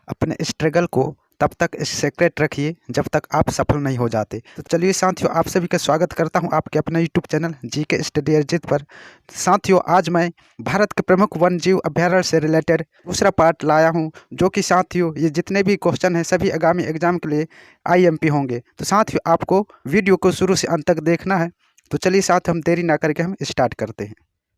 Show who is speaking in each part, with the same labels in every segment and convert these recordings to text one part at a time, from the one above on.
Speaker 1: अपने स्ट्रगल को तब तक सीक्रेट रखिए जब तक आप सफल नहीं हो जाते। तो चलिए साथियों, आप सभी का स्वागत करता हूं आपके अपने यूट्यूब चैनल जीके स्टडी अर्जित पर। साथियों, आज मैं भारत के प्रमुख वन जीव अभयारण्य से रिलेटेड दूसरा पार्ट लाया हूं, जो कि साथियों ये जितने भी क्वेश्चन हैं सभी आगामी एग्जाम के लिए आईएमपी होंगे। तो साथियों, आपको वीडियो को शुरू से अंत तक देखना है। तो चलिए साथ हम देरी ना करके हम स्टार्ट करते हैं।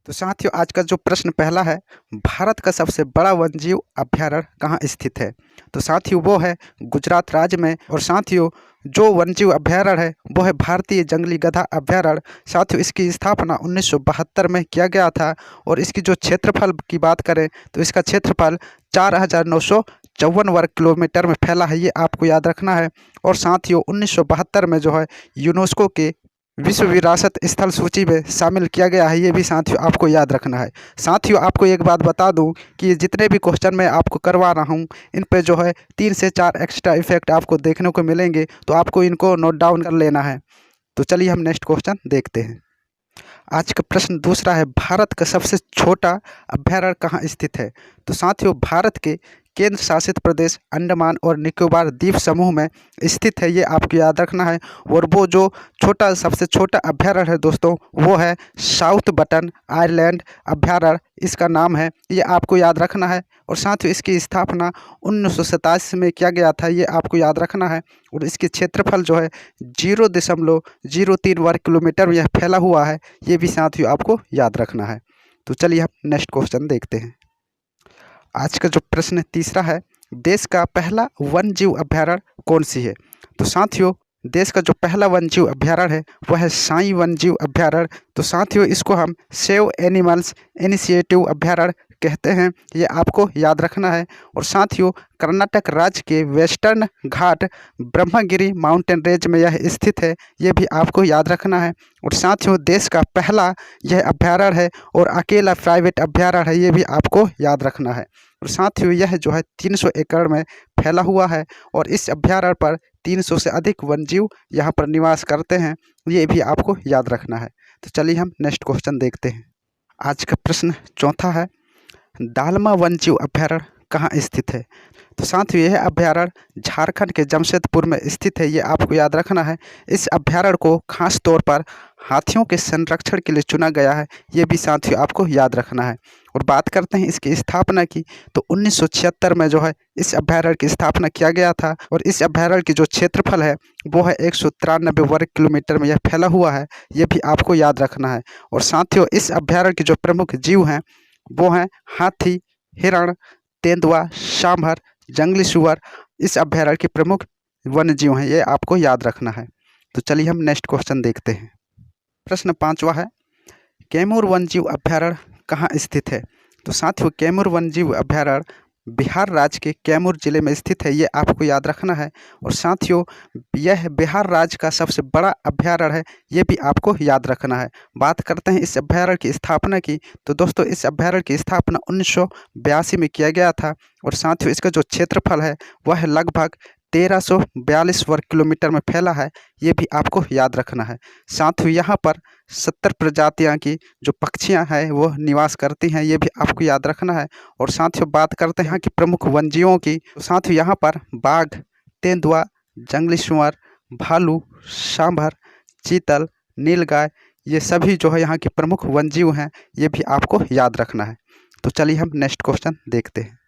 Speaker 1: तो साथियों, आज का जो प्रश्न पहला है, भारत का सबसे बड़ा वन्यजीव अभयारण्य कहाँ स्थित है? तो साथियों वो है गुजरात राज्य में। और साथियों जो वन्यजीव अभयारण्य है वो है भारतीय जंगली गधा अभयारण्य। साथियों इसकी स्थापना 1972 में किया गया था। और इसकी जो क्षेत्रफल की बात करें तो इसका क्षेत्रफल 4954 वर्ग किलोमीटर में फैला है, ये आपको याद रखना है। और साथियों 1972 में जो है यूनेस्को के विश्व विरासत स्थल सूची में शामिल किया गया है, ये भी साथियों आपको याद रखना है। साथियों आपको एक बात बता दूं कि जितने भी क्वेश्चन मैं आपको करवा रहा हूं इन पे जो है 3 से 4 एक्स्ट्रा इफेक्ट आपको देखने को मिलेंगे, तो आपको इनको नोट डाउन कर लेना है। तो चलिए हम नेक्स्ट क्वेश्चन देखते हैं। आज का प्रश्न दूसरा है, भारत का सबसे छोटा अभयारण्य कहाँ स्थित है? तो साथियों भारत के केंद्र शासित प्रदेश अंडमान और निकोबार द्वीप समूह में स्थित है, ये आपको याद रखना है। और वो जो सबसे छोटा अभयारण्य है दोस्तों, वो है साउथ बटन आइलैंड अभयारण्य, इसका नाम है, ये आपको याद रखना है। और साथ ही इसकी स्थापना 1987 में किया गया था, ये आपको याद रखना है। और इसकी क्षेत्रफल जो है 0.03 वर्ग किलोमीटर में यह फैला हुआ है, ये भी साथियों आपको याद रखना है। तो चलिए हम नेक्स्ट क्वेश्चन देखते हैं। आज का जो प्रश्न तीसरा है, देश का पहला वन्यजीव अभयारण्य कौन सी है? तो साथियों देश का जो पहला वन्यजीव अभयारण्य है वह है साई वन्यजीव अभयारण्य। तो साथियों इसको हम सेव एनिमल्स इनिशिएटिव अभयारण्य कहते हैं, ये आपको याद रखना है। और साथियों कर्नाटक राज्य के वेस्टर्न घाट ब्रह्मगिरी माउंटेन रेंज में यह स्थित है, ये भी आपको याद रखना है। और साथियों देश का पहला यह अभयारण्य है और अकेला प्राइवेट अभयारण्य है, ये भी आपको याद रखना है। और साथियों यह जो है 300 एकड़ में फैला हुआ है और इस अभयारण्य पर 300 से अधिक वन्यजीव यहाँ पर निवास करते हैं, ये भी आपको याद रखना है। तो चलिए हम नेक्स्ट क्वेश्चन देखते हैं। आज का प्रश्न चौथा है, दालमा वन्यजीव अभयारण्य कहाँ स्थित है? तो साथियों यह अभयारण्य झारखंड के जमशेदपुर में स्थित है, ये आपको याद रखना है। इस अभयारण्य को खास तौर पर हाथियों के संरक्षण के लिए चुना गया है, ये भी साथियों आपको याद रखना है। और बात करते हैं इसकी स्थापना की, तो 1976 में जो है इस अभयारण्य की स्थापना किया गया था। और इस अभयारण्य की जो क्षेत्रफल है वो है 193 वर्ग किलोमीटर में यह फैला हुआ है, ये भी आपको याद रखना है। और साथियों इस अभयारण्य के जो प्रमुख जीव हैं वो हैं हाथी, हिरण, तेंदुआ, सांभर, जंगली सुअर, इस अभयारण्य के प्रमुख वन्य जीव हैं, ये आपको याद रखना है। तो चलिए हम नेक्स्ट क्वेश्चन देखते हैं। प्रश्न पांचवा है, कैमूर वन्यजीव अभयारण्य कहाँ स्थित है? तो साथियों कैमूर वन्यजीव अभयारण्य बिहार राज्य के कैमूर जिले में स्थित है, ये आपको याद रखना है। और साथियों यह बिहार राज्य का सबसे बड़ा अभयारण्य है, ये भी आपको याद रखना है। बात करते हैं इस अभयारण्य की स्थापना की, तो दोस्तों इस अभयारण्य की स्थापना 1982 में किया गया था। और साथियों इसका जो क्षेत्रफल है वह लगभग 1342 वर्ग किलोमीटर में फैला है, ये भी आपको याद रखना है। साथियों यहाँ पर 70 प्रजातियाँ की जो पक्षियाँ हैं वो निवास करती हैं, ये भी आपको याद रखना है। और साथियों बात करते हैं यहाँ की प्रमुख वन्यजीवों की, तो साथियों यहाँ पर बाघ, तेंदुआ, जंगली सुअर, भालू, सांभर, चीतल, नीलगाय, ये सभी जो है यहाँ के प्रमुख वन्यजीव हैं, ये भी आपको याद रखना है। तो चलिए हम नेक्स्ट क्वेश्चन देखते हैं।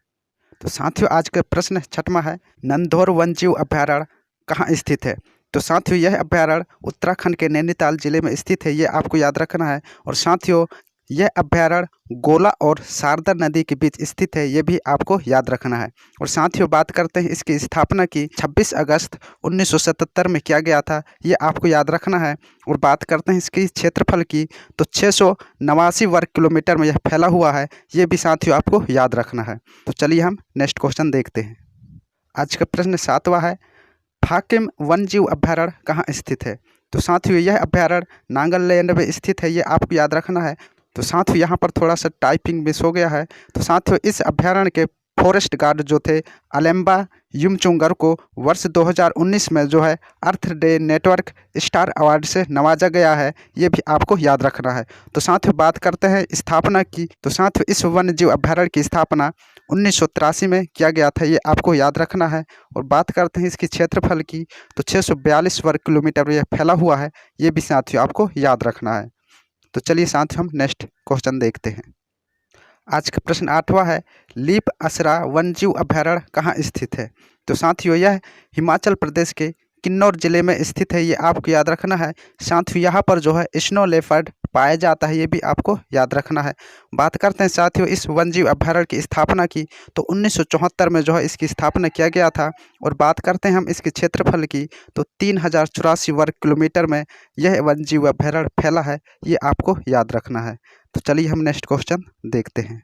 Speaker 1: तो साथियों आज का प्रश्न छठवां है, नंदौर वन्यजीव अभयारण्य कहाँ स्थित है? तो साथियों यह अभयारण्य उत्तराखंड के नैनीताल जिले में स्थित है, ये आपको याद रखना है। और साथियों यह अभयारण्य गोला और शारदा नदी के बीच स्थित है, ये भी आपको याद रखना है। और साथियों बात करते हैं इसकी स्थापना की 26 अगस्त 1977 में किया गया था, ये आपको याद रखना है। और बात करते हैं इसकी क्षेत्रफल की, तो 689 वर्ग किलोमीटर में यह फैला हुआ है, ये भी साथियों आपको याद रखना है। तो चलिए हम नेक्स्ट क्वेश्चन देखते हैं। आज का प्रश्न सातवां है, फाकिम वन्यजीव अभयारण्य कहाँ स्थित है? तो साथियों यह अभयारण्य नागालैंड में स्थित है, ये आपको याद रखना है। तो साथियों यहाँ पर थोड़ा सा टाइपिंग मिस हो गया है। तो साथियों इस अभयारण्य के फॉरेस्ट गार्ड जो थे अलेम्बा युमचुंगर को वर्ष 2019 में जो है अर्थ डे नेटवर्क स्टार अवार्ड से नवाजा गया है, ये भी आपको याद रखना है। तो साथियों बात करते हैं स्थापना की, तो साथियों इस वन्यजीव अभयारण्य की स्थापना 1983 में किया गया था, ये आपको याद रखना है। और बात करते हैं इसकी क्षेत्रफल की, तो 642 वर्ग किलोमीटर में यह फैला हुआ है, ये भी साथियों आपको याद रखना है। तो चलिए साथियों हम नेक्स्ट क्वेश्चन देखते हैं। आज का प्रश्न 8वां है, लीप असरा वन्यजीव अभयारण्य कहाँ स्थित है? तो साथियों यह हिमाचल प्रदेश के किन्नौर जिले में स्थित है, ये आपको याद रखना है। साथियों यहाँ पर जो है स्नो लेपर्ड पाया जाता है, ये भी आपको याद रखना है। बात करते हैं साथियों इस वन्यजीव अभयारण्य की स्थापना की, तो 1974 में जो है इसकी स्थापना किया गया था। और बात करते हैं हम इसके क्षेत्रफल की, तो 3084 वर्ग किलोमीटर में यह वन्यजीव अभयारण्य फैला है, ये आपको याद रखना है। तो चलिए हम नेक्स्ट क्वेश्चन देखते हैं।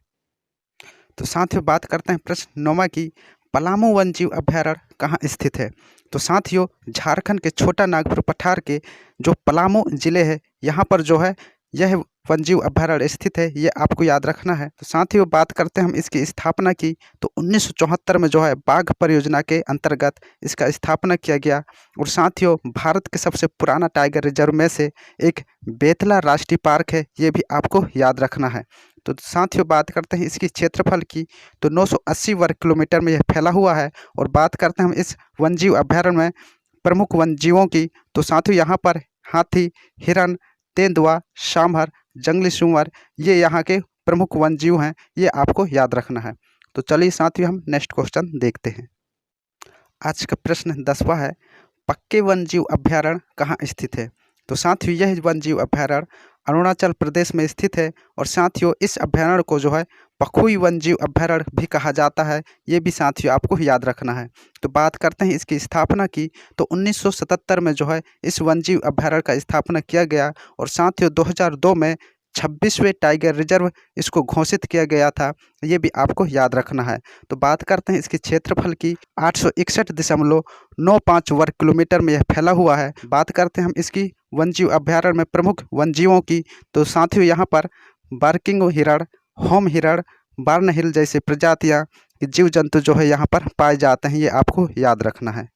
Speaker 1: तो साथियों बात करते हैं प्रश्न 9वां की, पलामू वन्यजीव अभयारण्य कहाँ स्थित है? तो साथियों झारखंड के छोटा नागपुर पठार के जो पलामू जिले है, यहाँ पर जो है यह वन्यजीव अभयारण्य स्थित है, ये आपको याद रखना है। तो साथियों बात करते हैं हम इसकी स्थापना की, तो 1974 में जो है बाघ परियोजना के अंतर्गत इसका स्थापना किया गया। और साथियों भारत के सबसे पुराना टाइगर रिजर्व में से एक बेतला राष्ट्रीय पार्क है, ये भी आपको याद रखना है। तो साथियों बात करते हैं इसकी क्षेत्रफल की, तो 980 वर्ग किलोमीटर में यह फैला हुआ है। और बात करते हैं हम इस वन्यजीव अभयारण्य में प्रमुख वन्यजीवों की, तो साथियों यहाँ पर हाथी, हिरन, तेंदुआ, सांभर, जंगली सुअर, ये यहाँ के प्रमुख वन्यजीव हैं, ये आपको याद रखना है। तो चलिए साथियों हम नेक्स्ट क्वेश्चन देखते हैं। आज का प्रश्न 10वां है, पक्के वन्यजीव अभयारण्य कहाँ स्थित है? तो साथियों यह वन्यजीव अभयारण्य अरुणाचल प्रदेश में स्थित है। और साथियों इस अभयारण्य को जो है पखुई वन्यजीव अभयारण्य भी कहा जाता है, ये भी साथियों आपको याद रखना है। तो बात करते हैं इसकी स्थापना की, तो 1977 में जो है इस वन्यजीव अभयारण्य का स्थापना किया गया। और साथियों 2002 में 26वें टाइगर रिजर्व इसको घोषित किया गया था, ये भी आपको याद रखना है। तो बात करते हैं इसकी क्षेत्रफल की, 861.95 वर्ग किलोमीटर में यह फैला हुआ है। बात करते हैं हम इसकी वन्यजीव अभयारण्य में प्रमुख वन्यजीवों की, तो साथियों यहाँ पर बार्किंग हिरण, होम हिरण, बार्न हिल जैसे प्रजातियाँ जीव जंतु जो है यहाँ पर पाए जाते हैं, ये आपको याद रखना है।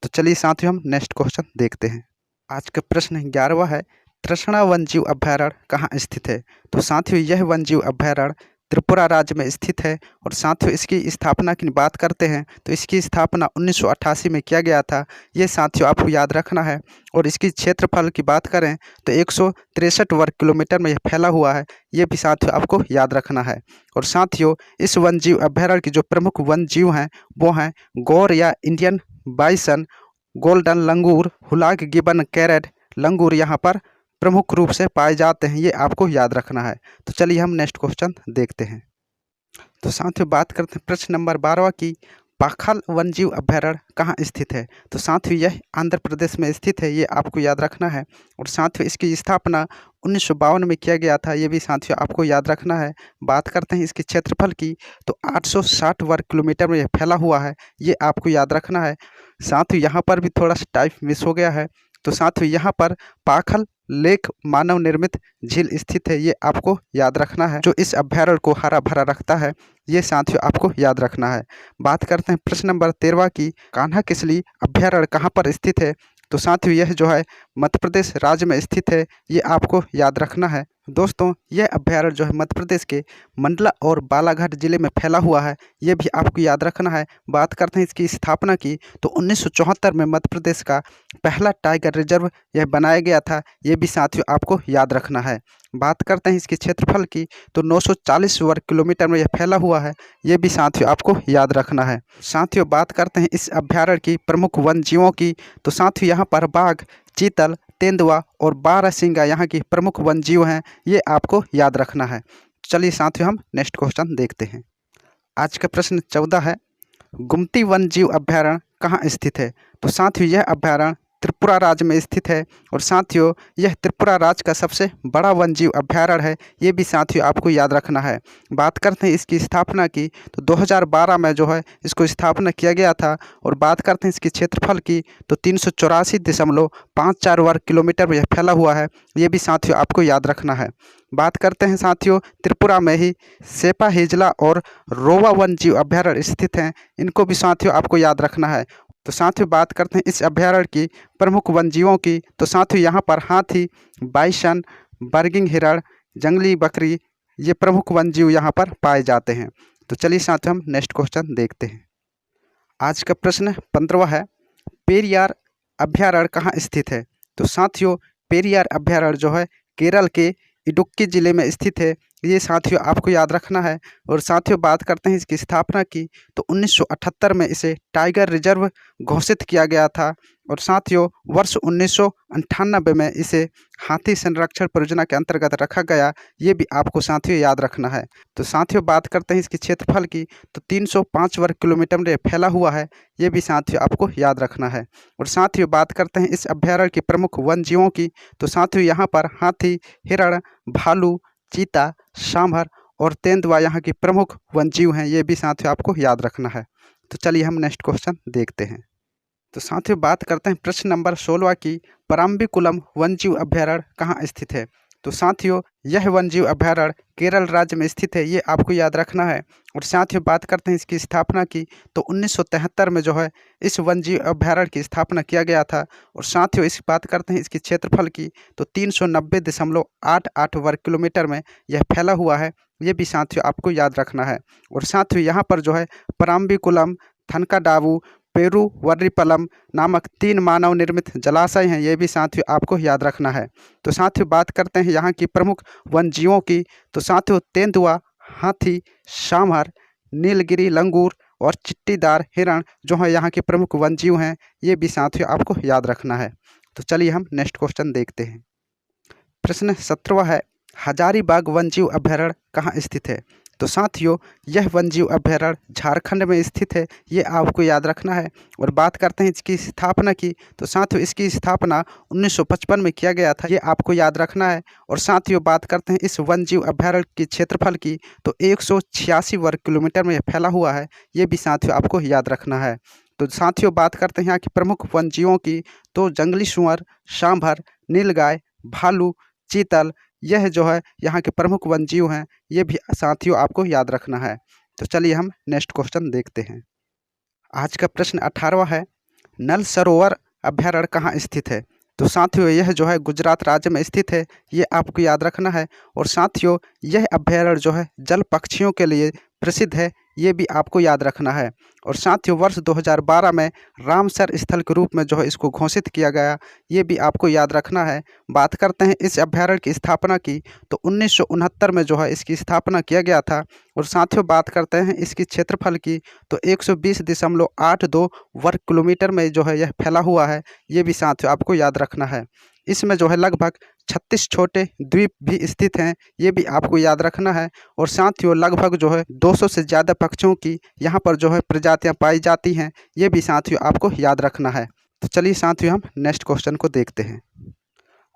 Speaker 1: तो चलिए साथियों हम नेक्स्ट क्वेश्चन देखते हैं। आज का प्रश्न 11वां है, तृष्णा वन्यजीव अभयारण्य कहाँ स्थित है? तो साथियों यह वन्यजीव अभयारण्य त्रिपुरा राज्य में स्थित है। और साथियों इसकी स्थापना की बात करते हैं, तो इसकी स्थापना 1988 में किया गया था, ये साथियों आपको याद रखना है। और इसकी क्षेत्रफल की बात करें तो 163 वर्ग किलोमीटर में यह फैला हुआ है, ये भी साथियों आपको याद रखना है। और साथियों इस वन्यजीव अभयारण्य की जो प्रमुख वन्यजीव हैं वो हैं गौर या इंडियन बाइसन, गोल्डन लंगूर, हुलाक गिबन कैरेट लंगूर यहाँ पर प्रमुख रूप से पाए जाते हैं, ये आपको याद रखना है। तो चलिए हम नेक्स्ट क्वेश्चन देखते हैं। तो साथियों बात करते हैं प्रश्न नंबर 12वां की, पाखल वन्यजीव अभयारण्य कहाँ स्थित है? तो साथियों यह आंध्र प्रदेश में स्थित है, ये आपको याद रखना है। और साथियों इसकी स्थापना 1952 में किया गया था, ये भी साथियों आपको याद रखना है। बात करते हैं इसके क्षेत्रफल की, तो 860 वर्ग किलोमीटर में यह फैला हुआ है, ये आपको याद रखना है। साथियों यहाँ पर भी थोड़ा सा टाइप मिस हो गया है। तो साथियों यहाँ पर पाखल लेक मानव निर्मित झील स्थित है, ये आपको याद रखना है, जो इस अभयारण्य को हरा भरा रखता है, ये साथियों आपको याद रखना है। बात करते हैं प्रश्न नंबर 13वां की, कान्हा किसली अभयारण्य कहाँ पर स्थित है? तो साथियों यह जो है मध्य प्रदेश राज्य में स्थित है, ये आपको याद रखना है। दोस्तों यह अभयारण्य जो है मध्य प्रदेश के मंडला और बालाघाट जिले में फैला हुआ है, ये भी आपको याद रखना है। बात करते हैं इसकी स्थापना की, तो 1974 में मध्य प्रदेश का पहला टाइगर रिजर्व यह बनाया गया था, ये भी साथियों आपको याद रखना है। बात करते हैं इसके क्षेत्रफल की, तो 940 वर्ग किलोमीटर में यह फैला हुआ है, ये भी साथियों आपको याद रखना है। साथियों बात करते हैं इस अभयारण्य की प्रमुख वन्यजीवों की, तो साथियों यहाँ पर बाघ, चीतल, तेंदुआ और बारहसिंगा यहाँ की प्रमुख वन्यजीव हैं, ये आपको याद रखना है। चलिए साथियों हम नेक्स्ट क्वेश्चन देखते हैं। आज का प्रश्न 14 है, गुमती वन्यजीव अभयारण्य कहाँ स्थित है? तो साथियों यह अभयारण्य त्रिपुरा राज्य में स्थित है। और साथियों यह त्रिपुरा राज्य का सबसे बड़ा वन्यजीव अभयारण्य है, ये भी साथियों आपको याद रखना है। बात करते हैं इसकी स्थापना की, तो 2012 में जो है इसको स्थापना किया गया था। और बात करते हैं इसके क्षेत्रफल की, तो 384.54 वर्ग किलोमीटर में यह फैला हुआ है, ये भी साथियों आपको याद रखना है। बात करते हैं साथियों त्रिपुरा में ही सेपा हिजला और रोवा वन्यजीव अभयारण्य स्थित हैं, इनको भी साथियों आपको याद रखना है। तो साथियों बात करते हैं इस अभयारण्य की प्रमुख वन्यजीवों की, तो साथियों यहाँ पर हाथी, बाइसन, बर्गिंग हिरण, जंगली बकरी, ये प्रमुख वन्यजीव यहाँ पर पाए जाते हैं। तो चलिए साथियों हम नेक्स्ट क्वेश्चन देखते हैं। आज का प्रश्न 15वां है, पेरियार अभयारण्य कहाँ स्थित है? तो साथियों पेरियार अभयारण्य जो है केरल के इडुक्की जिले में स्थित है। ये साथियों आपको याद रखना है। और साथियों बात करते हैं इसकी स्थापना की, तो 1978 में इसे टाइगर रिजर्व घोषित किया गया था। और साथियों वर्ष 1998 में इसे हाथी संरक्षण परियोजना के अंतर्गत रखा गया। ये भी आपको साथियों याद रखना है। तो साथियों बात करते हैं इसकी क्षेत्रफल की, तो 305 वर्ग किलोमीटर में फैला हुआ है। ये भी साथियों आपको याद रखना है। और साथियों बात करते हैं इस अभयारण्य के प्रमुख वन जीवों की, तो साथियों यहाँ पर हाथी, हिरण, भालू, चीता, सांभर और तेंदुआ यहाँ की प्रमुख वन्यजीव हैं। ये भी साथियों आपको याद रखना है। तो चलिए हम नेक्स्ट क्वेश्चन देखते हैं। तो साथियों बात करते हैं प्रश्न नंबर 16 की, पराम्बिकुलम वन्यजीव अभयारण्य कहाँ स्थित है? तो साथियों यह वन्यजीव अभयारण्य केरल राज्य में स्थित है। ये आपको याद रखना है। और साथियों बात करते हैं इसकी स्थापना की, तो 1973 में जो है इस वन्यजीव अभयारण्य की स्थापना किया गया था। और साथियों इस बात करते हैं इसकी क्षेत्रफल की, तो 390.88 वर्ग किलोमीटर में यह फैला हुआ है। ये भी साथियों आपको याद रखना है। और साथियों यहाँ पर जो है पराम्बिकुलम, थनकाडावू, पेरुवरीपलम नामक 3 मानव निर्मित जलाशय हैं। ये भी साथियों आपको याद रखना है। तो साथियों बात करते हैं यहाँ की प्रमुख वन्यजीवों की, तो साथियों तेंदुआ, हाथी, सांभर, नीलगिरी लंगूर और चिट्टीदार हिरण जो है यहाँ के प्रमुख वन्यजीव हैं। ये भी साथियों आपको याद रखना है। तो चलिए हम नेक्स्ट क्वेश्चन देखते हैं। प्रश्न 17वां है, हजारीबाग वन्यजीव अभयारण्य कहाँ स्थित है? तो साथियों यह वन्यजीव अभयारण्य झारखंड में स्थित है। ये आपको याद रखना है। और बात करते हैं इसकी स्थापना की, तो साथियों इसकी स्थापना 1955 में किया गया था। ये आपको याद रखना है। और साथियों बात करते हैं इस वन्यजीव अभयारण्य की क्षेत्रफल की, तो 186 वर्ग किलोमीटर में फैला हुआ है। ये भी साथियों आपको याद रखना है। तो साथियों बात करते हैं यहाँ की प्रमुख वन्यजीवों की, तो जंगली सुअर, सांभर, नीलगाय, भालू, चीतल, यह जो है यहाँ के प्रमुख वन्यजीव हैं। ये भी साथियों आपको याद रखना है। तो चलिए हम नेक्स्ट क्वेश्चन देखते हैं। आज का प्रश्न 18वां है, नल सरोवर अभयारण्य कहाँ स्थित है? तो साथियों यह जो है गुजरात राज्य में स्थित है। ये आपको याद रखना है। और साथियों यह अभयारण्य जो है जल पक्षियों के लिए प्रसिद्ध है। ये भी आपको याद रखना है। और साथियों वर्ष 2012 में रामसर स्थल के रूप में जो है इसको घोषित किया गया। ये भी आपको याद रखना है। बात करते हैं इस अभयारण्य की स्थापना की, तो 1969 में जो है इसकी स्थापना किया गया था। और साथियों बात करते हैं इसकी क्षेत्रफल की, तो 120.82 वर्ग किलोमीटर में जो है यह फैला हुआ है। ये भी साथियों आपको याद रखना है। इसमें जो है लगभग 36 छोटे द्वीप भी स्थित हैं। ये भी आपको याद रखना है। और साथियों लगभग जो है 200 से ज़्यादा पक्षियों की यहाँ पर जो है प्रजातियाँ पाई जाती हैं। ये भी साथियों आपको याद रखना है। तो चलिए साथियों हम नेक्स्ट क्वेश्चन को देखते हैं।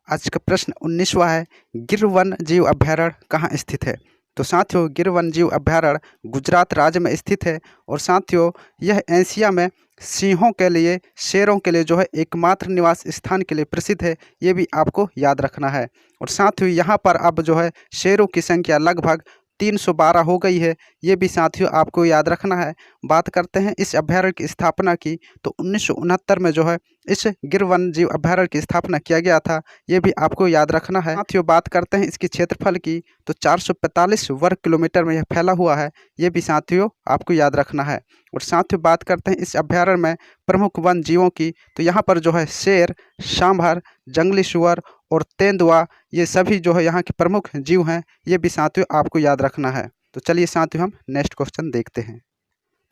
Speaker 1: आज का प्रश्न 19वां है, गिर वन्यजीव अभयारण्य कहाँ स्थित है? तो साथियों गिर वन्यजीव अभयारण्य गुजरात राज्य में स्थित है। और साथियों यह एशिया में सिंहों के लिए, शेरों के लिए जो है एकमात्र निवास स्थान के लिए प्रसिद्ध है। ये भी आपको याद रखना है। और साथियों यहाँ पर अब जो है शेरों की संख्या लगभग 312 हो गई है। ये भी साथियों आपको याद रखना है। बात करते हैं इस अभयारण्य की स्थापना की, तो 1969 में जो है इस गिर वन्यजीव अभयारण्य की स्थापना किया गया था। ये भी आपको याद रखना है। साथियों बात करते हैं इसकी क्षेत्रफल की, तो 445 वर्ग किलोमीटर में यह फैला हुआ है। ये भी साथियों आपको याद रखना है। और साथियों बात करते हैं इस अभयारण्य में प्रमुख वन जीवों की, तो यहाँ पर जो है शेर, सांभर, जंगली सुअर और तेंदुआ, ये सभी जो है यहाँ के प्रमुख जीव हैं। ये भी साथियों आपको याद रखना है। तो चलिए साथियों हम नेक्स्ट क्वेश्चन देखते हैं।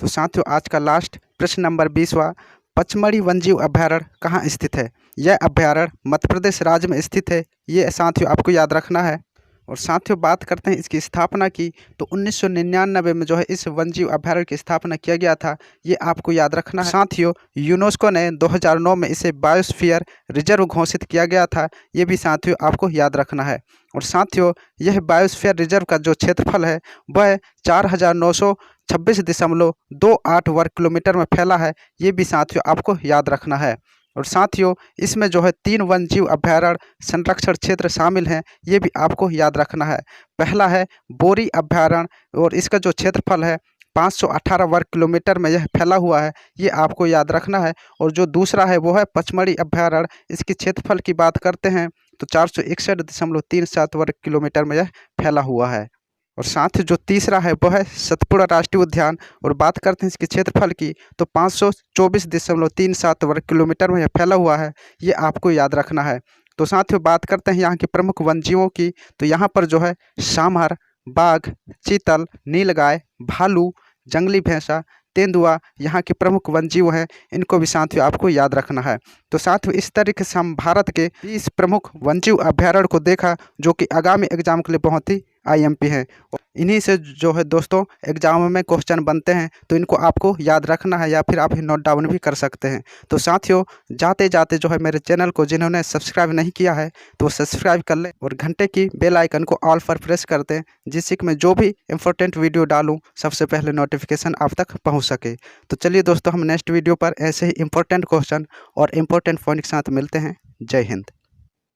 Speaker 1: तो साथियों आज का लास्ट प्रश्न नंबर 20वां, पचमढ़ी वन्यजीव अभयारण्य कहाँ स्थित है? यह अभयारण्य मध्य प्रदेश राज्य में स्थित है। ये साथियों आपको याद रखना है। और साथियों बात करते हैं इसकी स्थापना की, तो 1999 में जो है इस वन्यजीव अभयारण्य की स्थापना किया गया था। ये आपको याद रखना है। साथियों यूनेस्को ने 2009 में इसे बायोस्फीयर रिजर्व घोषित किया गया था। ये भी साथियों आपको याद रखना है। और साथियों यह बायोस्फीयर रिजर्व का जो क्षेत्रफल है वह 4926.28 वर्ग किलोमीटर में फैला है। ये भी साथियों आपको याद रखना है। और साथियों इसमें जो है 3 वन्यजीव अभयारण्य संरक्षण क्षेत्र शामिल हैं। ये भी आपको याद रखना है। पहला है बोरी अभयारण्य और इसका जो क्षेत्रफल है 518 वर्ग किलोमीटर में यह फैला हुआ है। ये आपको याद रखना है। और जो दूसरा है वो है पचमढ़ी अभयारण्य। इसकी क्षेत्रफल की बात करते हैं तो 461.37 वर्ग किलोमीटर में यह फैला हुआ है। और साथ ही जो तीसरा है वो है सतपुड़ा राष्ट्रीय उद्यान। और बात करते हैं इसके क्षेत्रफल की, तो 524.37 वर्ग किलोमीटर में यह फैला हुआ है, ये आपको याद रखना है। तो साथियों बात करते हैं यहाँ की प्रमुख वन्यजीवों की, तो यहाँ पर जो है सांभर, बाघ, चीतल, नीलगाय, भालू, जंगली भैंसा, तेंदुआ यहाँ के प्रमुख वन्यजीव हैं, इनको भी साथियों आपको याद रखना है। तो साथियों इस तरीके से हम भारत के 20 प्रमुख वन्यजीव अभ्यारण्य को देखा, जो कि आगामी एग्जाम के लिए बहुत ही IMP हैं। और इन्हीं से जो है दोस्तों एग्जाम में क्वेश्चन बनते हैं, तो इनको आपको याद रखना है या फिर आप नोट डाउन भी कर सकते हैं। तो साथियों जाते जाते जो है मेरे चैनल को जिन्होंने सब्सक्राइब नहीं किया है तो सब्सक्राइब कर लें और घंटे की बेल आइकन को ऑल पर प्रेस कर दें, जिससे कि मैं जो भी इंपॉर्टेंट वीडियो डालूं सबसे पहले नोटिफिकेशन आप तक पहुंच सके। तो चलिए दोस्तों हम नेक्स्ट वीडियो पर ऐसे ही इंपॉर्टेंट क्वेश्चन और इंपॉर्टेंट पॉइंट के साथ मिलते हैं। जय हिंद।